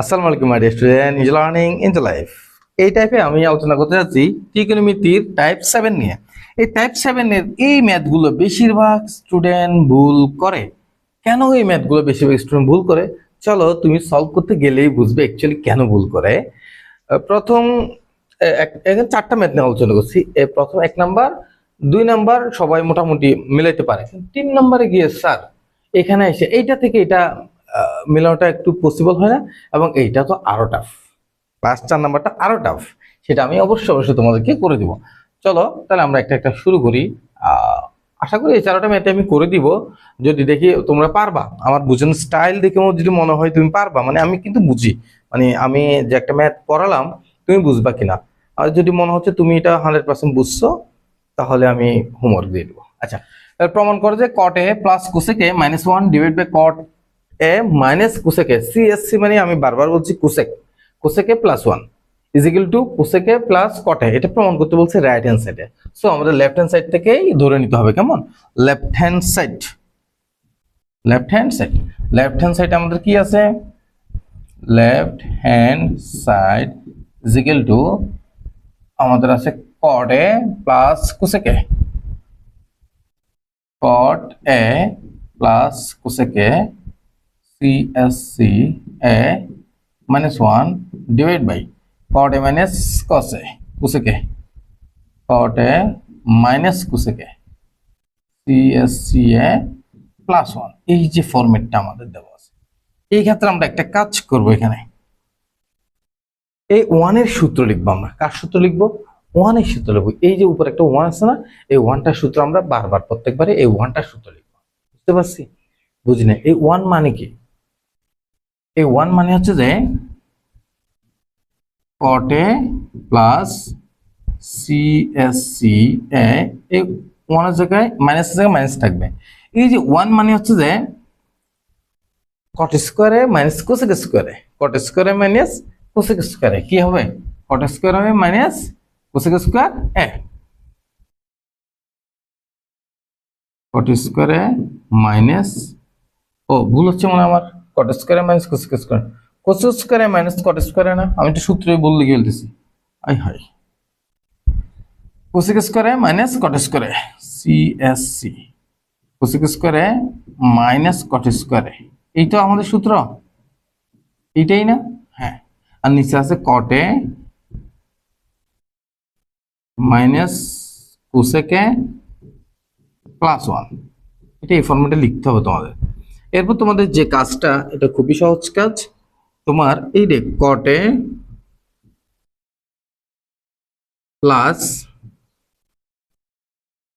আসসালামু আলাইকুম my dear student, is learning in the life. এই টাইপে আমি আলোচনা করতে যাচ্ছি ত্রিকোণমিতির টাইপ 7 নিয়ে। এই টাইপ 7 এর এই ম্যাথগুলো বেশিরভাগ স্টুডেন্ট ভুল করে। কেন এই ম্যাথগুলো বেশিরভাগ স্টুডেন্ট ভুল করে, চলো তুমি সলভ করতে গেলেই বুঝবে অ্যাকচুয়ালি কেন ভুল করে। প্রথম এখানে 4টা ম্যাথ নিয়ে আলোচনা করছি। প্রথম 1 নাম্বার, 2 নাম্বার সবাই মোটামুটি মিলাইতে পারে, 3 নাম্বারে গিয়ে স্যার এখানে এসে এইটা থেকে এটা মেলানোটা একটু পসিবল হয় না, এবং এইটা তো আরো টাফ। লাস্ট 4 নাম্বারটা আরো টাফ, সেটা আমি অবশ্যই তোমাদেরকে করে দিব। চলো তাহলে আমরা একটা একটা শুরু করি। আশা করি এই 4টা ম্যাথ আমি করে দিব। যদি দেখি তোমরা পারবা, আমার বুঝানোর স্টাইল দেখে যদি মনে হয় তুমি পারবা, মানে আমি কিন্তু বুঝি, মানে আমি যে একটা ম্যাথ পড়ালাম তুমি বুঝবা কিনা। আর যদি মনে হচ্ছে তুমি এটা 100% বুঝছো, তাহলে আমি হোমওয়ার্ক দিয়ে দিব। আচ্ছা, তাহলে প্রমাণ করো যে cot a plus cosec a minus 1 divide by cot a minus cosec a, CSC মানে আমি বারবার বলছি cosec a plus 1 is equal to cosec a plus cot a। এটা প্রমাণ করতে বলছে রাইট হ্যান্ড সাইডে। সো আমাদের লেফট হ্যান্ড সাইড থেকেই ধরে নিতে হবে। কেমন? লেফট হ্যান্ড সাইড আমাদের কি আছে? Left hand side is equal two আমাদের আছে cot a plus cosec a, cot a plus cosec a, CSC a minus 1 divided by cot a minus cos a, cosec a, cot a minus cosec a, CSC a plus 1। এই যে ফরম্যাটটা আমাদের দেওয়া আছে, এই ক্ষেত্রে আমরা একটা কাজ করব। এখানে এই 1 এর সূত্র লিখবো। আমরা কার সূত্র লিখবো? 1 এর সূত্র লিখবো। এই যে উপরে একটা 1 আছে না, এই 1টার সূত্র আমরা বারবার প্রত্যেকবারে এই 1টার সূত্র লিখবো। বুঝতে পারছি? বুঝি না এই 1 মানে কি? এই 1 মানে হচ্ছে যে cot a plus CSC a, এই 1 এর জায়গায় মাইনাস থাকবে। এই যে 1 মানে হচ্ছে যে cot square a minus cosec square a, cot square a minus cosec square a কি হবে? cot square a minus cosec square a, cot square a minus, ও ভুল হচ্ছে মনে আমার, cot square a minus cosec square, cosec square a minus cot square a না, আমি তো সূত্রই বলতে গিয়েছি। আই হাই, cosec square a minus cot square a, CSC cosec square a minus cot square a, এই তো আমাদের সূত্র, এইটাই না? হ্যাঁ। আর নিচে আছে cot a minus cosec a plus 1। এটা এই ফরম্যাটে লিখতে হবে তোমাদের। এরপর তোমাদের যে কাজটা, এটা খুবই সহজ কাজ। তোমার এই রে cot a plus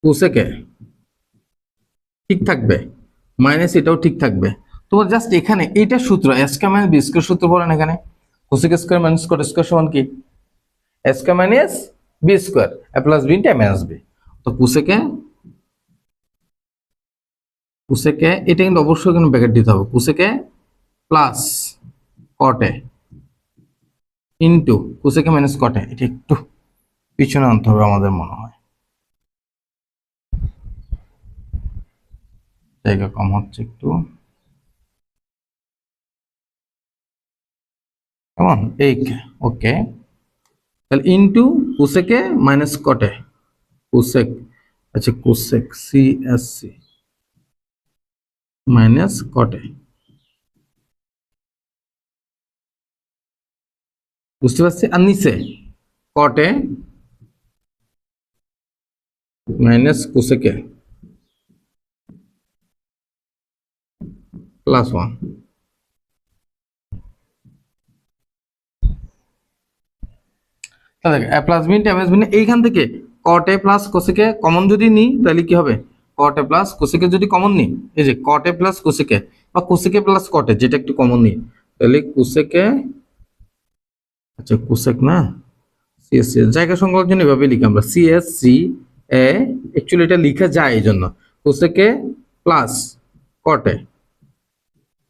cosec a ঠিক থাকবে, মাইনাস এটাও ঠিক থাকবে। তোমার জাস্ট এখানে এইটা সূত্র a square minus b square সূত্র পড়েন। এখানে cosec square minus cot square সমান কি? a square minus b square, a plus b into a minus b। তো cosec a এটা কিন্তু অবশ্যই এখানে ব্র্যাকেট দিতে হবে। cosec a plus cot a into cosec a minus cot a, এটা একটু পিছনে আনতে হবে আমাদের মনে হয়, জায়গা কম হচ্ছে একটু। কেমন? এই ওকে, তাহলে into cosec a minus cot a, cosec, আচ্ছা cosec CSC minus cot a, বুঝতে পারছি? আর নিচে cot a minus cosec a plus 1। তাহলে a plus b into a minus b, এইখান থেকে cot a plus cosec a common যদি নিই তাহলে কি হবে? cot a plus cosec a যদি কমন নিই, এই যে cot a plus cosec a বা cosec a plus cot a যেটা একটু কমন নিই, তাহলে cosec a, আচ্ছা cosec না, CSC জায়গা সংখ্যার জন্য এভাবে লিখি আমরা, CSC a, অ্যাকচুয়ালি এটা লেখা যায় এই জন্য cosec a plus cot a।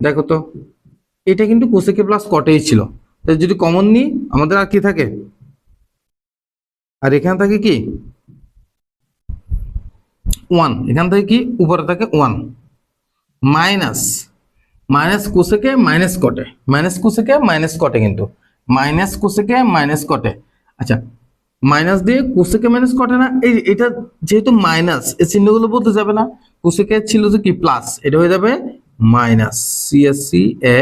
দেখো তো এটা কিন্তু cosec a plus cot a ছিল, তাই যদি কমন নিই আমাদের আর কি থাকে? আর এখানে থাকে কি 1, এখান থেকে কি উপরে থাকে 1 minus, minus cosec A minus cot A, minus cosec A minus cot A, কিন্তু মাইনাস কোসেকে মাইনাস কটে। আচ্ছা, মাইনাস দিয়ে কোসেকে মাইনাস কটে না, এই এটা যেহেতু মাইনাস, এই চিহ্নগুলো বলতে যাবে না। কোসেকে ছিল যে কি প্লাস, এটা হয়ে যাবে মাইনাস সিএসসি এ,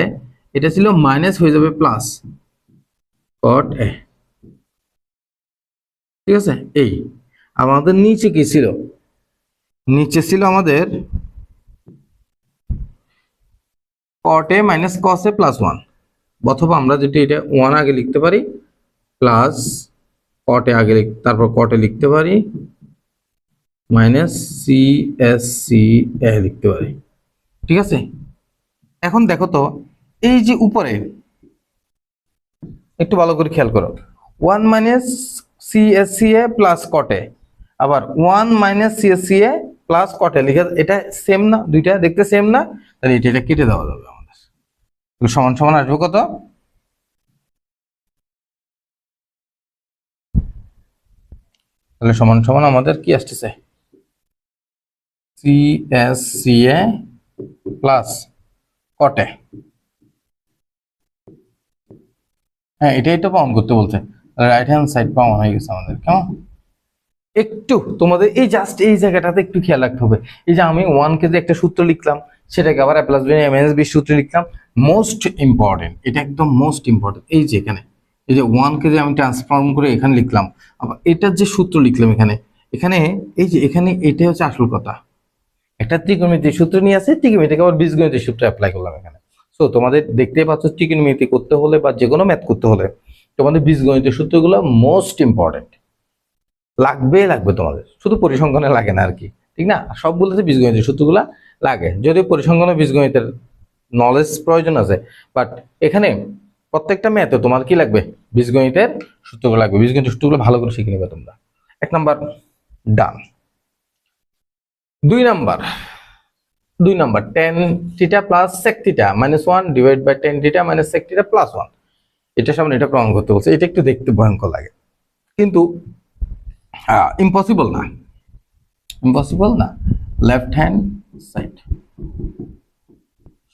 এটা ছিল মাইনাস, হয়ে যাবে প্লাস কট এ। ঠিক আছে, এই আমাদের নিচে কি ছিল, নিচে ছিল আমাদের কট এ মাইনাস কস এ প্লাস ওয়ান, অথবা আমরা যদি এটা ওয়ান আগে লিখতে পারি, প্লাস কটে আগে তারপর কটে লিখতে পারি, মাইনাস সি এস সি এ লিখতে পারি। ঠিক আছে, এখন দেখো তো এই যে উপরে একটু ভালো করে খেয়াল করো, one minus C S C A plus cot A, আবার one minus C S C A plus cot A লিখে, এটা সেম না, দুইটা দেখতে সেম না, তাহলে এটা কেটে দেওয়া যাবে আমাদের। সমান সমান আসবে কত, তাহলে সমান সমান আমাদের কি আসতেছে, C S C A plus কটে। হ্যাঁ, এটাই তো প্রমাণ করতে বলছে, রাইট হ্যান্ড সাইড প্রমাণ হয়ে গেছে আমাদের। কেমন, একটু তোমাদের এই জাস্ট এই জায়গাটাতে একটু খেয়াল রাখতে হবে। এই যে আমি ওয়ান কে যে একটা সূত্র লিখলাম, সেটাকে আবার এ প্লাস বি মাইনাস বি সূত্র লিখলাম, মোস্ট ইম্পর্টেন্ট, এটা একদম মোস্ট ইম্পর্টেন্ট। এই যে এখানে এই যে ওয়ান কে যে আমি ট্রান্সফর্ম করে এখানে লিখলাম, আবার এটার যে সূত্র লিখলাম এখানে, এখানে এই যে এখানে এটাই হচ্ছে আসল কথা। একটা ত্রিকোণমিতির সূত্র নিয়ে আসে, ত্রিকোণমিতিকে আবার বীজগণিতের সূত্র অ্যাপ্লাই করলাম এখানে। সো তোমাদের দেখতেই পাচ্ছ, ত্রিকোণমিতি করতে হলে বা যে কোনো ম্যাথ করতে হলে তোমাদের বীজগণিতের সূত্রগুলো মোস্ট ইম্পর্টেন্ট, লাগবে লাগবে তোমাদের, শুধু পরিসংখ্যানে লাগে না আর কি, ঠিক না, সবগুলোতে বীজগণিতের সূত্রগুলা লাগে, যদিও পরিসংখ্যানে বীজগণিতের নলেজ প্রয়োজন আছে, বাট এখানে প্রত্যেকটা ম্যাথে তোমার কি লাগবে, বীজগণিতের সূত্রগুলো লাগবে, বীজগণিতের সূত্রগুলো ভালো করে শিখে নেবে তোমরা। এক নাম্বার ডান। দুই number tan theta plus sec theta minus one divide by tan theta minus sec theta plus one, এটা সামনে এটা প্রমাণ করতে বলছে। এটা একটু দেখতে ভয়ঙ্কর লাগে, কিন্তু ইম্পসিবল না, ইম্পসিবল না। লেফট হ্যান্ড সাইড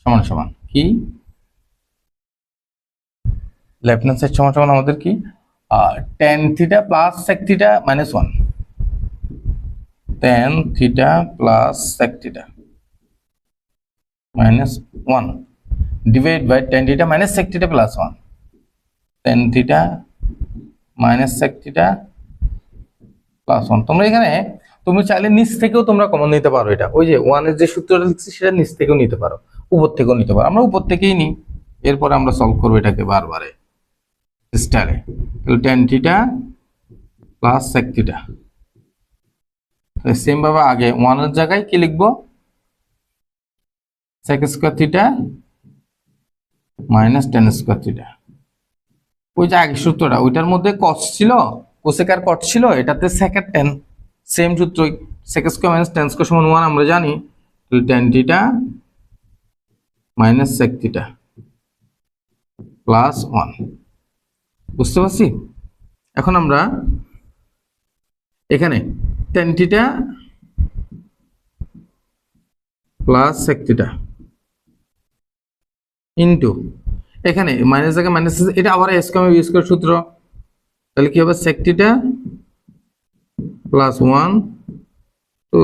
সমান সমান কি, লেফট হ্যান্ড সাইড সমান সমান আমাদের কি, tan theta plus sec theta minus one, tan theta plus sec theta minus one divide by tan theta minus sec theta plus one, tan theta minus sec theta plus one. তোমরা এখানে তুমি চাইলে নিচ থেকেও তোমরা কমন নিতে পারো, এটা ওই যে ওয়ানের যে সূত্রটা লিখছি সেটা নিচ থেকেও নিতে পারো, উপর থেকেও নিতে পারো, আমরা উপর থেকেই নিই, এরপরে আমরা সলভ করবো এটাকে বারবারে স্টারে। Tan theta plus sec theta, same ভাবে আগে ওয়ানের জায়গায় কি লিখবো, sec square theta minus tan square theta. ওই যে আগের সূত্রটা, ওইটার মধ্যে কস ছিল, কোসেক আর কট ছিল, এটাতে সেক আর টেন, সেম সূত্রই, sec square minus tan square সমান ওয়ান আমরা জানি, tan theta minus sec theta plus one. বুঝতে পারছি? এখন আমরা এখানে tan theta plus sec theta into এখানে মাইনাস জায়গায় মাইনাস, এটা আবার এ স্কয়ার বি স্কয়ার সূত্র, তাহলে কি হবে, sec theta plus one two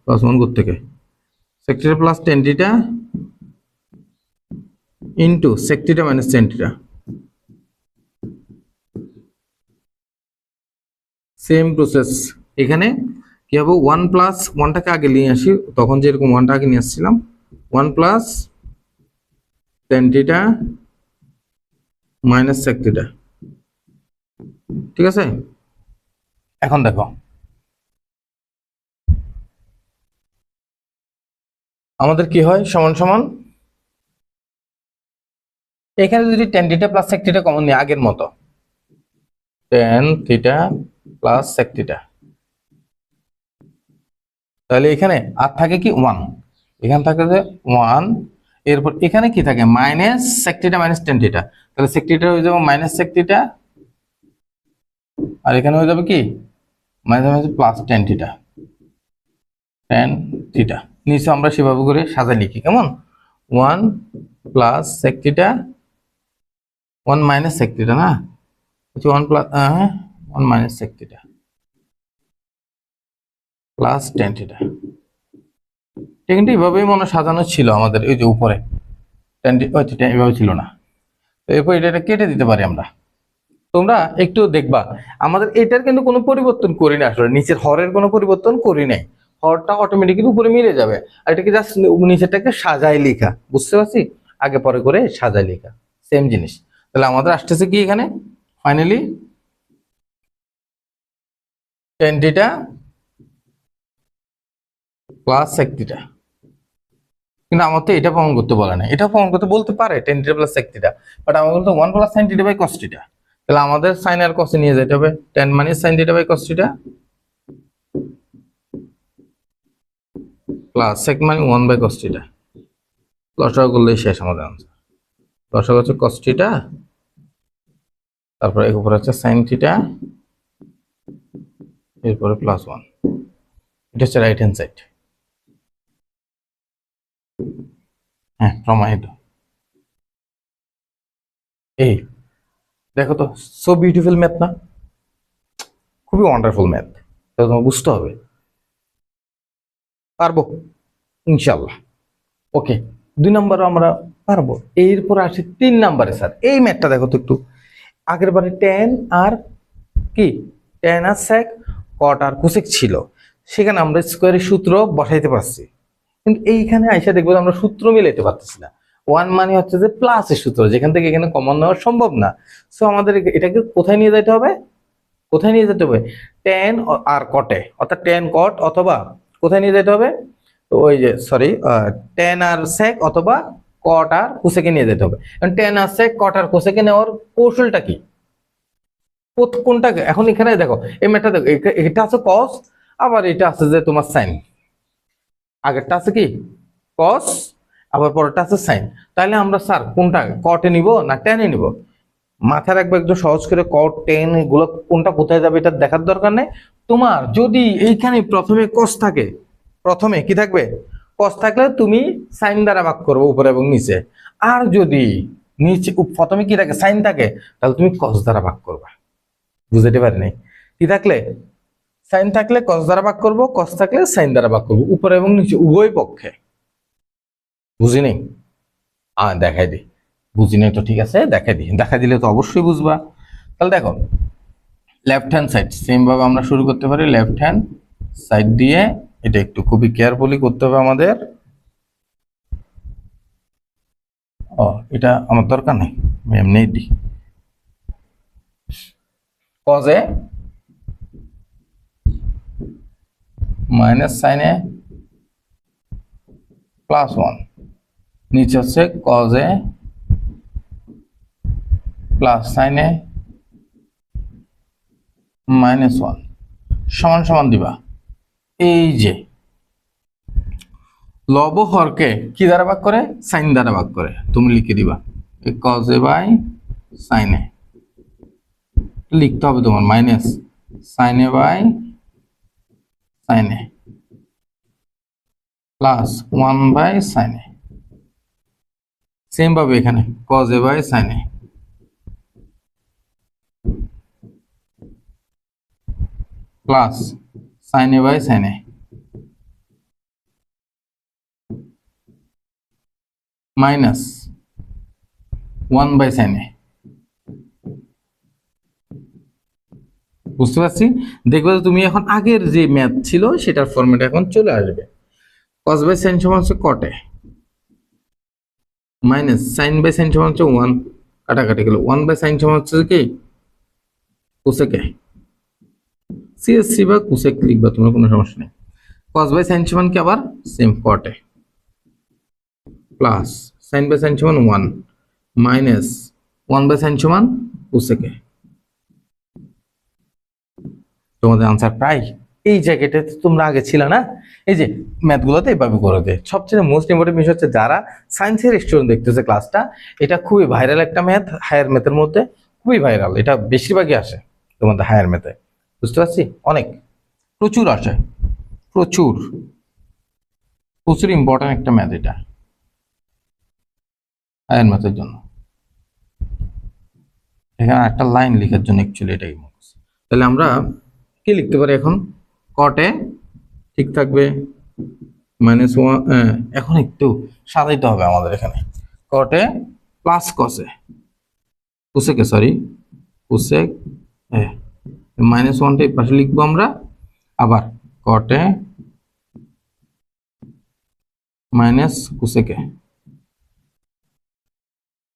plus one করতে থেকে sec theta plus tan theta into sec theta minus tan theta. Same process এখানে কি হবে, ওয়ান প্লাস ওয়ানটাকে আগে নিয়ে আসি, তখন যেরকম ওয়ানটা আগে নিয়ে আসছিলাম, one plus tan theta minus sec theta. ঠিক আছে, এখন দেখো আমাদের কি হয়, সমান সমান এখানে যদি tan theta plus sec theta common নিই আগের মতো, tan theta plus sec theta, তাহলে এখানে আর থাকে কি ওয়ান, এখানে থাকে যে ওয়ান, এরপর এখানে কি থাকে minus sec theta minus tan theta, তাহলে সেক থিটা হয়ে যাবে মাইনাস সেক থিটা, আর এখানে হয়ে যাবে কি minus minus plus tan theta, tan theta. নিচে আমরা সেভাবে করে সাজাই লিখি, কেমন, 1 plus sec theta 1 minus sec theta না, 1 plus 1 minus sec theta plus tan theta. কিন্তু এইভাবেই মনে হয় সাজানো ছিল আমাদের এই যে উপরে tan থিটা এভাবে ছিল না। তো এরপর এটা কেটে দিতে পারি আমরা। তোমরা একটু দেখবা আমাদের এটার কিন্তু কোনো পরিবর্তন করি না, আসলে নিচের হরের কোনো পরিবর্তন করি নাই, হরটা অটোমেটিক্যালি উপরে মিলে যাবে। আর এটাকে জাস্ট নিচেরটাকে সাজায় লেখা, বুঝতে পারছি, আগে পরে করে সাজায় লেখা সেম জিনিস। তাহলে আমাদের আসতেছে কি এখানে finally tan theta plus sec theta. কিন্তু আমার তো এটা প্রমাণ করতে বলে না, এটা প্রমাণ করতে বলতে পারে tan theta plus sec theta, but আমার বলতে 1 plus sin theta by cos theta. তাহলে আমাদের sin আর cos নিয়ে যেতে হবে, tan মানে sin theta by cos theta plus sec মানে 1 বাই cos থিটা। লসাগু করলেই শেষ আমাদের আনসার। লসাগু হচ্ছে cos থিটা, তারপরে এর উপরে হচ্ছে sin থিটা, এরপরে প্লাস 1। এটা হচ্ছে রাইট হ্যান্ড সাইড। হ্যাঁ, প্রমাণিত। এই দেখো তো, সো বিউটিফুল ম্যাথ না, খুবই ওয়ান্ডারফুল ম্যাথ। তো তোমার বুঝতে হবে, পারবো ইনশাল্লাহ। ওকে, 2 নম্বরও আমরা পারবো। এরপর আসি 3 নম্বরে। স্যার এই ম্যাথটা দেখো তো একটু, আগের বারে tan আর কি tan আর sec cot আর cosec ছিল, সেখানে আমরা স্কোয়ারের সূত্র বসাইতে পারছি, কিন্তু এইখানে আইসা দেখবো আমরা সূত্র মিলাইতে পারতেছি না। 1 মানে হচ্ছে যে প্লাসের সূত্র, যেখান থেকে এখানে কমন নেওয়া সম্ভব না। সো আমাদের এটাকে কোথায় নিয়ে যেতে হবে, কোথায় নিয়ে যেতে হবে tan আর কটে, অর্থাৎ tan cot, অথবা কোথায় নিয়ে যেতে হবে ওই যে সরি tan আর sec অথবা cot আর cosec নিয়ে যেতে হবে। কারণ tan আর sec cot আর cosec নেওয়ার কৌশলটা কি, কোনটা এখন এখানে দেখো এই ম্যাথটা দেখো, এটা আছে cos, আবার এটা আছে যে তোমার sin। আগেরটা আছে কি cos, আবার পরেরটা আছে sin। তাহলে আমরা স্যার কোনটা কটে নিব না tan এ নিব? মাথায় রাখবে একদম সহজ করে, cot tan এগুলো কোনটা কোথায় যাবে এটা দেখার দরকার নেই তোমার। যদি এইখানে প্রথমে cos থাকে, প্রথমে কি থাকবে cos থাকলে তুমি sin দ্বারা ভাগ করবে উপরে এবং নিচে। আর যদি নিচে প্রথমে কি থাকে sin থাকে, তাহলে তুমি cos দ্বারা ভাগ করবে। বুঝতে পারি নাই? কি থাকলে sin থাকলে cos দ্বারা ভাগ করব, cos থাকলে sin দ্বারা ভাগ করব, উপরে এবং নিচে উভয় পক্ষে। বুঝি নেই? দেখাই দিই। বুঝি নেই তো ঠিক আছে, দেখাই দিই, দেখাই দিলে তো অবশ্যই বুঝবা। তাহলে দেখো লেফট হ্যান্ড সাইড সেম ভাবে আমরা শুরু করতে পারি, লেফট হ্যান্ড সাইড দিয়ে। এটা একটু খুবই কেয়ারফুলি করতে হবে আমাদের। এটা আমার দরকার নেই, আমি এমনি দিই। cos a minus sin a plus 1, নিচে হচ্ছে cos a plus sin a minus 1 সমান সমান দিবা। এই যে লব হরকে কি দ্বারা ভাগ করে, সাইন দ্বারা ভাগ করে, তুমি লিখে দিবা cos a by sin a। লিখতে হবে তোমার minus sin a by sin a plus 1 by sin a। Same ভাবে এখানে cos a by sin a plus sin a by sin a minus 1 by sin a। বুঝতে পারছি? দেখবে তুমি এখন আগের যে ম্যাথ ছিল সেটার ফরম্যাট এখন চলে আসবে। cos বাই sin সমান হচ্ছে cot a minus sin by sin সমান হচ্ছে 1, কাটাকাটি গেল, 1 বাই sin সমান হচ্ছে কি cosec a। CSC বা cosec লিখবা তোমার, কোনো সমস্যা নেই। cos বাই sin সমান কি আবার same cot a plus sin by sin সমান 1 মাইনাস 1 বাই sin সমান cosec a। তোমাদের আনসার প্রায় এই জায়গাটাতে তোমরা আগে ছিল না, এই যে ম্যাথগুলোতে এইভাবে করে দেয়। সবচেয়ে মোস্ট ইম্পর্টেন্ট বিষয় হচ্ছে যারা সায়েন্সের স্টুডেন্ট দেখতেছে ক্লাসটা, এটা খুবই ভাইরাল একটা ম্যাথ, হায়ার ম্যাথের মধ্যে খুবই ভাইরাল, এটা বেশিরভাগই আসে তোমাদের হায়ার ম্যাথে। বুঝতে পারছি? অনেক প্রচুর আসে, প্রচুর প্রচুর ইম্পর্টেন্ট একটা ম্যাথ এটা। হায়ার ম্যাথের জন্য এখানে একটা লাইন লেখার জন্য অ্যাকচুয়ালি এটাই মুখস্থ। তাহলে আমরা কি লিখতে পারি এখন? কটে ঠিক থাকবে -1, এখন একটু সাজাইতে হবে আমাদের এখানে। কটে প্লাস কসে কোসেকে, সরি কোসেক -1টা এই পাশে লিখবো আমরা, আবার কটে মাইনাস কোসেকে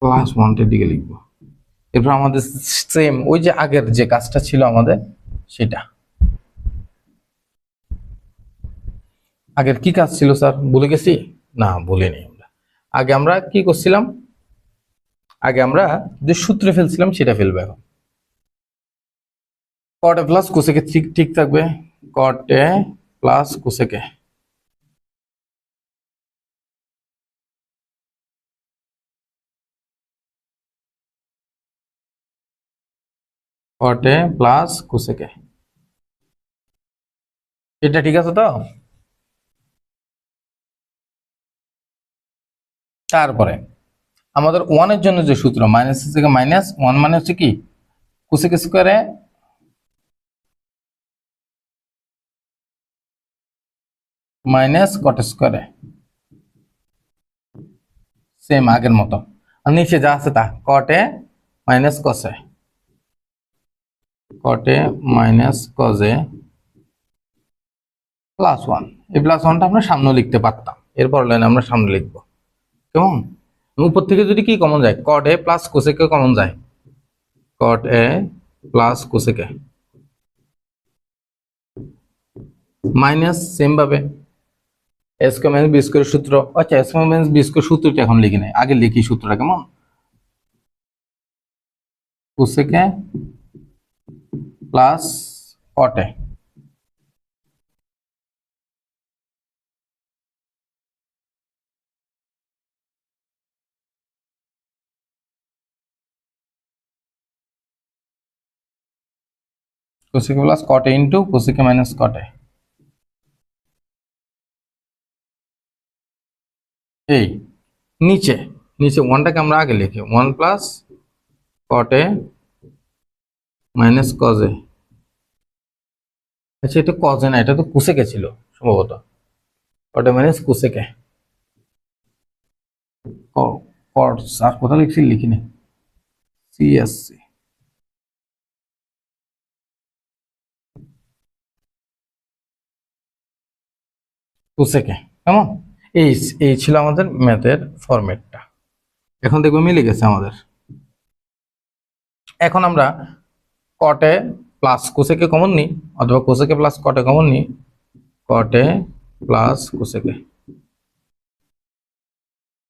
+1টার দিকে লিখবো। এরপর আমাদের সেম ওই যে আগের যে কাজটা ছিল আমাদের সেটা। আগের কি কাজ ছিল স্যার, ভুলে গেছি? না ভুলিনি। আমরা আগে আমরা কি করছিলাম? আগে আমরা যে সূত্রে ফেলছিলাম সেটা ফেলবো এখন। কটে প্লাস কোসেকে ঠিক ঠিক থাকবে, কটে প্লাস কোসেকে কটে প্লাস কোসেকে, এটা ঠিক আছে তো? তারপরে আমাদের ওয়ানের জন্য যে সূত্র মাইনাস থেকে -1 মানে হচ্ছে কি কোসেক স্কয়ারে মাইনাস কট স্কয়ারে, সেম আগের মতো। আর নিচে যা আছে তা কটে মাইনাস কসে, কটে মাইনাস কজে +1। এই +1টা আমরা সামনে লিখতে পারতাম, এরপর লাইন আমরা সামনে লিখবো কেমন। উপর থেকে যদি কি কমন যায়, cot A plus cosec A common যায়, cot A plus cosec A minus same ভাবে এ স্কয়ার মাইনাস বি স্কয়ারের সূত্র। আচ্ছা A square minus B square সূত্রটা এখন লিখি নাই, আগে লিখি সূত্রটা কেমন। Cosec A plus cot A cosec A plus cot A into cosec A minus cot A. এই নিচে নিচে ওয়ানটাকে আমরা আগে লিখি, 1 প্লাস কটে মাইনাস কজে। আচ্ছা এটা কজে না, এটা তো কোসেকে ছিল সম্ভবত, কটে মাইনাস কোসেকে। কট আর কোথাও লিখছি, লিখিনি, সিএসসি কোসেকে কেমন। এই এই ছিল আমাদের ম্যাথের ফরম্যাটটা। এখন দেখবো মিলে গেছে আমাদের। এখন আমরা কটে প্লাস কোসেকে কমন নিই, অথবা কোসেকে প্লাস কটে কমন নিই, কটে প্লাস কোসেকে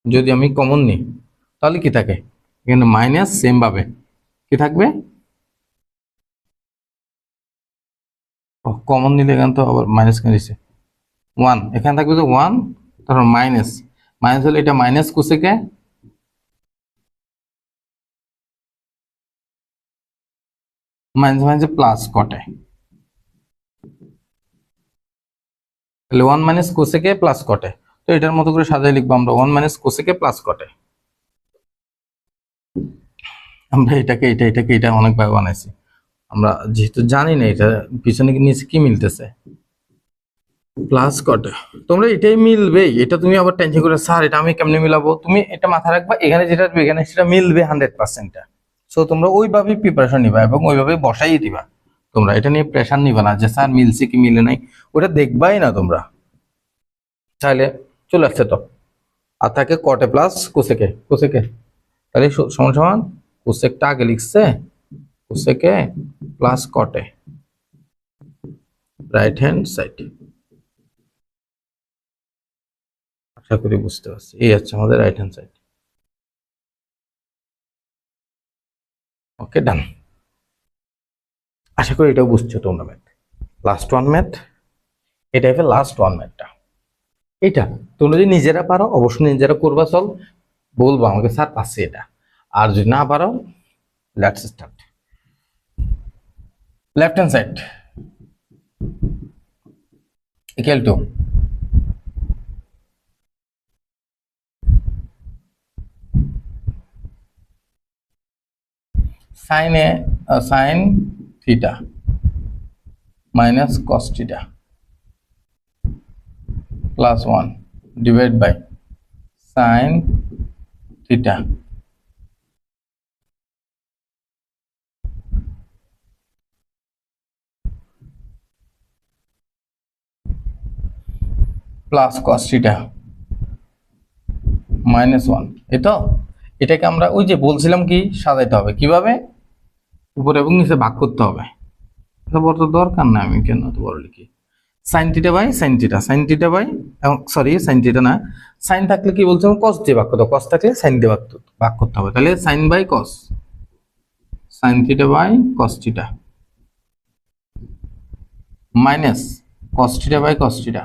যদি আমি কমন নিই তাহলে কি থাকে, এখানে মাইনাস সেম ভাবে কি থাকবে, কমন নিলে এখানে তো আবার মাইনাস কেন দিচ্ছে, 1 এখানে থাকবে তো 1, তারপর মাইনাস, মাইনাস হলে এটা minus cosec A minus minus plus cot A, তাহলে 1 মাইনাস কোসেকে প্লাস কটে। তো এটার মতো করে সাজাই লিখবো আমরা 1 মাইনাস কোসেকে প্লাস কটে। আমরা এটাকে এটা অনেকভাবে বানাইছি, আমরা যেহেতু জানি না এটা পিছনে নিচে কি মিলতেছে, প্লাস কটে তোমরা এটাই মিলবে, এটা তুমি আবার টেনশন করে স্যার এটা আমি কেমনে মিলাবো, তুমি এটা মাথায় রাখবা এখানে যেটা আসবে এখানে সেটা মিলবে 100%। সো তোমরা ওইভাবেই প্রিপারেশন নিবা এবং ওইভাবেই বসাই দিবা, তোমরা এটা নিয়ে প্রেশার নিবা না যে স্যার মিলছে কি মিলে নাই, ওটা দেখবাই না তোমরা, চাইলে চলে আসছে তো। আর থাকে কটে প্লাস কোসেকে, কোসেকে তাহলে সমান সমান কোসেকটা আগে লিখছে, cosec A plus cot A right hand side. আশা করি বুঝতে পারছি, এই হচ্ছে আমাদের right hand side. Okay done, আশা করি এটাও বুঝছো তোমরা। ম্যাথ লাস্ট ওয়ান ম্যাথ, এই টাইপের লাস্ট ওয়ান ম্যাথটা, এটা তোমরা যদি নিজেরা পারো অবশ্যই নিজেরা করবা, চল বলবো আমাকে স্যার পাচ্ছি এটা, আর যদি না পারো let's start. Left hand side equal to sine theta minus cos theta plus 1 divide by sine theta plus cos theta minus 1। এতো এটাকে আমরা ওই যে বলছিলাম কি সাজাইতে হবে কিভাবে, উপরে এবং নিচে ভাগ করতে হবে। এটা বড় তো দরকার না, আমি কেন এত বড় লিখি। Sine theta by sine theta, sine theta by sorry sine theta না, সাইন থাকলে কি বলছিলাম কস দিয়ে ভাগ করতে হবে, কস থাকলে সাইন দিয়ে ভাগ করতে হবে। তাহলে sine by cos, sine theta by cos theta minus cos theta by cos theta.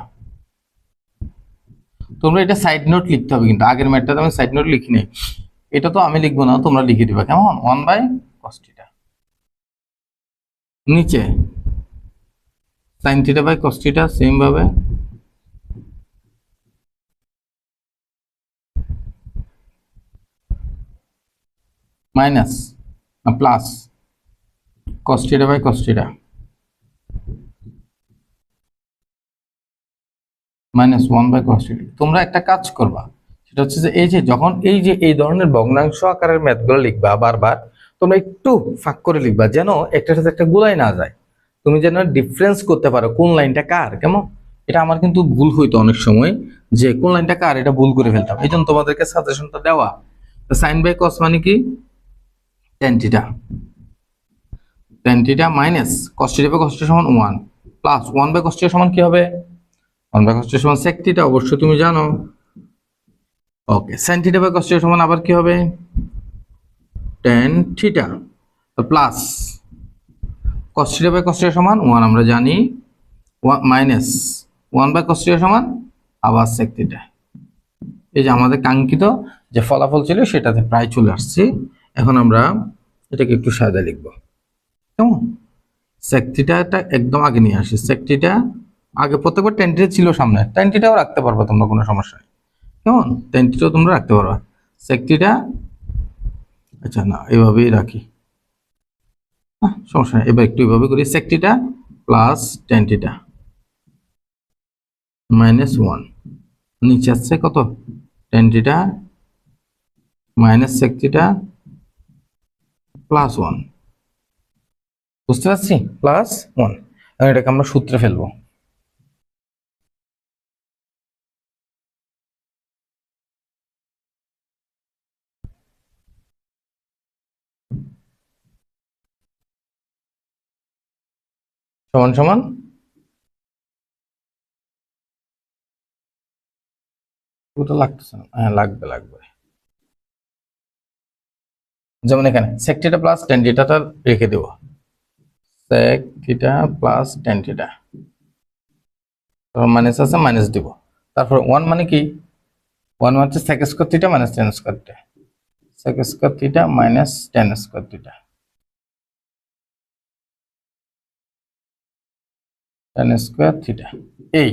তোমরা এটা সাইড নোট লিখতে হবে, কিন্তু আগের ম্যাথটাতে আমি সাইড নোট লিখিনি, এটা তো আমি লিখবো না, তোমরা লিখে দিবা কেমন। 1 বাই কস থিটা নিচে sine theta by cos theta same ভাবে minus plus cos theta by cos theta minus 1 by cos theta. তোমরা একটা কাজ করবা, সেটা হচ্ছে যে যখন এই ধরনের ভগ্নাংশ আকারের ম্যাথগুলো লিখবা বারবার, তোমরা একটু ফাঁক করে লিখবা, যেন একটার সাথে একটা গুলাই না যায়, তুমি যেন ডিফারেন্স করতে পারো কোন লাইনটা কার। কেমন, এটা আমার কিন্তু ভুল হইতো অনেক সময়, যে কোন লাইনটা কার এটা ভুল করে ফেলতাম, এই জন্য তোমাদেরকে সাজেশনটা দেওয়া। সাইন বাই কস মানে কি tan theta, tan theta minus cos theta by cos theta সমান 1 প্লাস 1 বাই কস থিটা সমান কি হবে 1 বাই কস থিটা সমান sec থিটা, অবশ্যই তুমি জানো। Okay, sin theta by cos theta সমান আবার কি হবে tan theta plus cos theta by cos theta সমান 1 আমরা জানি, মাইনাস 1 বাই cos থিটা সমান আবার sec থিটা। এই যে আমাদের কাঙ্ক্ষিত যে ফলাফল ছিল সেটাতে প্রায় চলে আসছে। এখন আমরা এটাকে একটু সাদা লিখব, কেমন। sec থিটাটা একদম আগে নিয়ে আসি, sec থিটা আগে প্রত্যেকবার tan থিটা ছিল সামনে, tan থিটাও রাখতে পারবে তোমরা, কোনো সমস্যা নেই, কেমন। tan থিটাও তোমরা রাখতে পারবা, sec থিটা আচ্ছা না এইভাবেই রাখি, সমস্যা নেই। এবার একটু এইভাবে করি, sec theta plus tan theta minus 1, নিচে আসছে কত tan theta minus sec theta plus 1, বুঝতে পারছি, প্লাস 1। এখন এটাকে আমরা সূত্রে ফেলবো, সমান সমান ওটা লাগতেছে না, হ্যাঁ লাগবে। যেমন এখানে sec থিটা প্লাস tan থিটাটা রেখে দেবো, sec theta plus tan theta, তারপর মাইনাস আছে মাইনাস দিব, তারপর 1 মানে কি 1 মানে হচ্ছে sec square theta minus tan square theta, sec square theta minus tan square theta, tan square theta. এই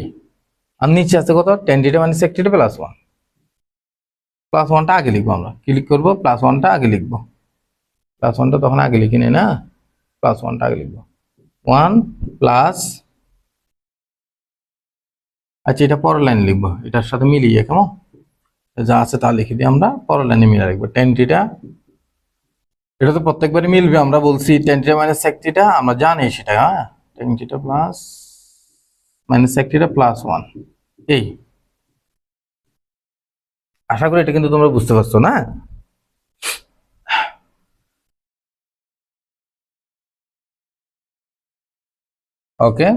আর নিচে আছে কত tan থিটা মানে sec থিটা প্লাস 1, প্লাস 1টা আগে লিখবো, আমরা কি করবো প্লাস 1টা আগে লিখবো, প্লাস 1টা তখন আগে লিখি নি না, প্লাস 1টা আগে লিখবো 1 প্লাস, আচ্ছা এটা পরের লাইন লিখবো, এটার সাথে মিলিয়ে, কেমন যা আছে তা লিখে দিই আমরা, পরের লাইনে মিলিয়ে রাখবো tan থিটা, এটা তো প্রত্যেকবারই মিলবে, আমরা বলছি tan theta minus sec theta আমরা জানি সেটা, হ্যাঁ tan theta plus minus sec theta plus 1। এই আশা করি এটা কিন্তু তোমরা বুঝতে পারছো না। ওকে,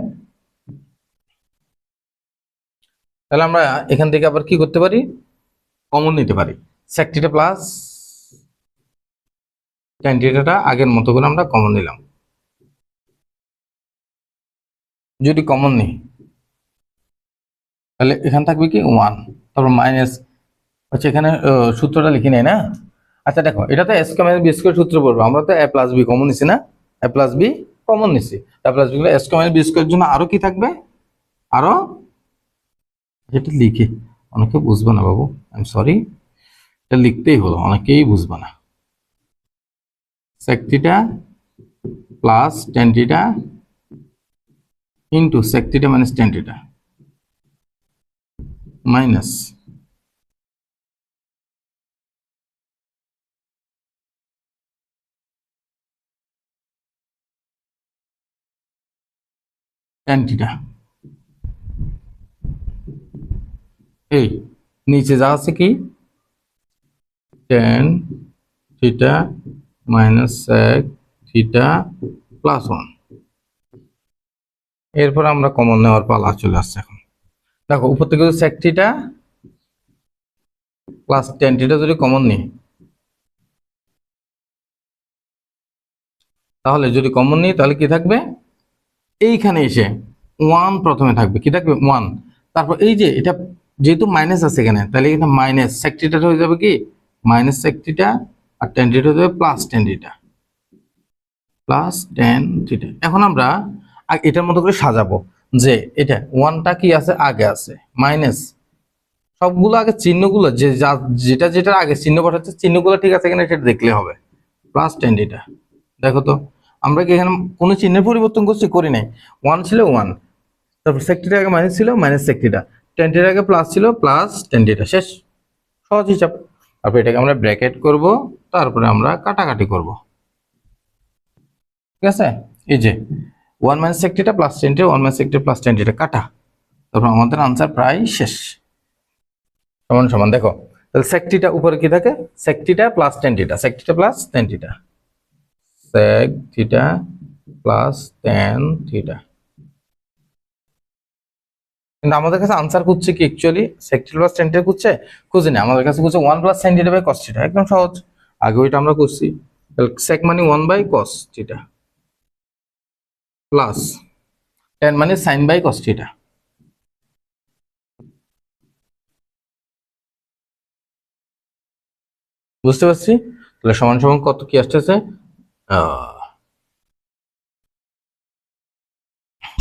তাহলে আমরা এখান থেকে আবার কি করতে পারি, কমন নিতে পারি, sec থিটা প্লাস tan থিটাটা আগের মতো করে আমরা কমন নিলাম, যদি কমন নিই তাহলে এখানে থাকবে কি 1, তারপর মাইনাস হচ্ছে এখানে সূত্রটা লিখি নেই না। আচ্ছা দেখো, এটা তো s কমন b স্কয়ার সূত্র পড়বো, আমরা তো a প্লাস b কমন নিছি না, a প্লাস b কমন নিছি, a প্লাস b গুলো s কমন b স্কয়ার জন্য আরো কি থাকবে, আরো যেটা লিখে অনেকে বুঝবে না বাবু, আই এম সরি, এটা লিখতেই হলো, অনেকেই বুঝবে না। sec theta plus tan theta into sec theta minus tan theta minus tan theta। এই নিচে যা আছে কি tan theta minus sec theta plus 1। এরপর আমরা কমন নেওয়ার পালা চলে আসছে। এখন দেখো উপর থেকে sec theta plus tan theta যদি কমন নিই, তাহলে যদি কমন নিই তাহলে কি থাকবে, এইখানে এসে 1 প্রথমে থাকবে, কি থাকবে 1। তারপর এই যে এটা যেহেতু মাইনাস আছে এখানে, তাহলে এটা মাইনাস sec theta হয়ে যাবে কি মাইনাস sec theta, আর tan theta হয়ে যাবে plus tan theta plus tan theta। এখন আমরা এটার মতো করে সাজাবো যে এটা 1টা কি আছে আগে আছে, মাইনাস সবগুলো আগে চিহ্নগুলো যেটা যেটার আগে চিহ্ন বসাচ্ছে চিহ্নগুলো ঠিক আছে কিনা সেটা দেখলে হবে, প্লাস tan theta। দেখো তো আমরা কি এখানে কোনো চিহ্নের পরিবর্তন করছি, করি নাই। 1 ছিল 1, তারপর sec theta আগে মাইনাস ছিল minus sec theta, tan theta আগে প্লাস ছিল প্লাস tan theta, শেষ, সহজ হিসাব। তারপর এটাকে আমরা ব্র্যাকেট করব, তারপরে আমরা কাটাকাটি করব, ঠিক আছে। এই যে 1 minus sec theta plus tan theta 1 minus sec theta plus tan theta কাটা, তারপর আমাদের आंसर প্রায় শেষ। সমান সমান দেখো তাহলে sec theta উপরে কি থাকে sec theta plus tan theta, sec theta plus tan theta, sec theta plus tan theta। কিন্তু আমাদের কাছে आंसर খুঁজছে কি actually sec theta plus tan theta খুঁজে না, আমাদের কাছে খুঁজছে 1 plus sin theta by cos theta, একদম সহজ। আগে ওইটা আমরা করছি, তাহলে sec মানে 1 by cos theta plus tan মানে sin by cos theta। বুঝতে পারছি? তাহলে সমান সমান কত কি আসতেছে,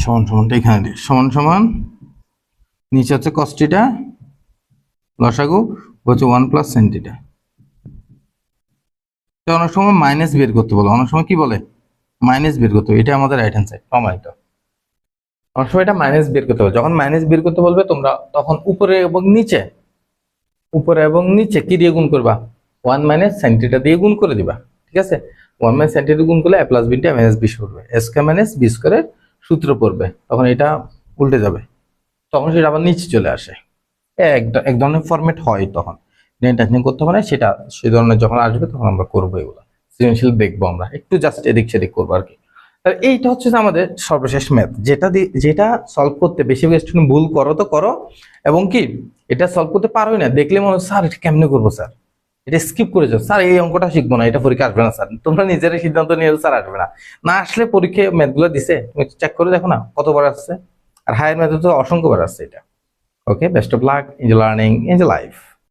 সমান সমানটা এখানে দিই, সমান সমান নিচে হচ্ছে cos theta লসাগু হচ্ছে 1 plus sin theta। তো অনেক সময় মাইনাস বের করতে বলে, অনেক সময় কি বলে মাইনাস বের করতে, এটা আমাদের রাইট হ্যান্ড সাইড টমেটো। অনেক সময় এটা মাইনাস বের করতে বলবে, যখন মাইনাস বের করতে বলবে তোমরা তখন উপরে এবং নিচে কি দিয়ে গুণ করবা 1 minus sin theta দিয়ে গুণ করে দিবা, ঠিক আছে। 1 minus sin theta গুণ করলে a plus b * a minus b পড়বে, a square minus b square এর সূত্র পড়বে, তখন এটা উল্টে যাবে, তখন সেটা আবার নিচে চলে আসে, এক ধরনের ফরম্যাট হয়। তখন টেনশন করতে হবে না, সেটা সেই ধরনের যখন আসবে তখন আমরা করবো, এগুলো সৃজনশীল দেখবো আমরা, একটু জাস্ট এদিক সেদিক করবো আর কি। তাহলে এইটা হচ্ছে আমাদের সর্বশেষ ম্যাথ, যেটা সলভ করতে বেশিরভাগ স্টুডেন্ট ভুল করো তো করো, এবং কি এটা সলভ করতে পারোই না, দেখলে মনে হয় স্যার এটা কেমনে করবো স্যার, এটা স্কিপ করে যাও স্যার, এই অঙ্কটা শিখবো না, এটা পরীক্ষা আসবে না স্যার। তোমরা নিজেরাই সিদ্ধান্ত নিয়ে স্যার আসবে না, না আসলে পরীক্ষায় ম্যাথগুলো দিছে তুমি চেক করে দেখো না কতবার আসছে, আর হায়ার ম্যাথে তো অসংখ্যবার আসছে এটা। Okay, best of luck, enjoy learning, enjoy life.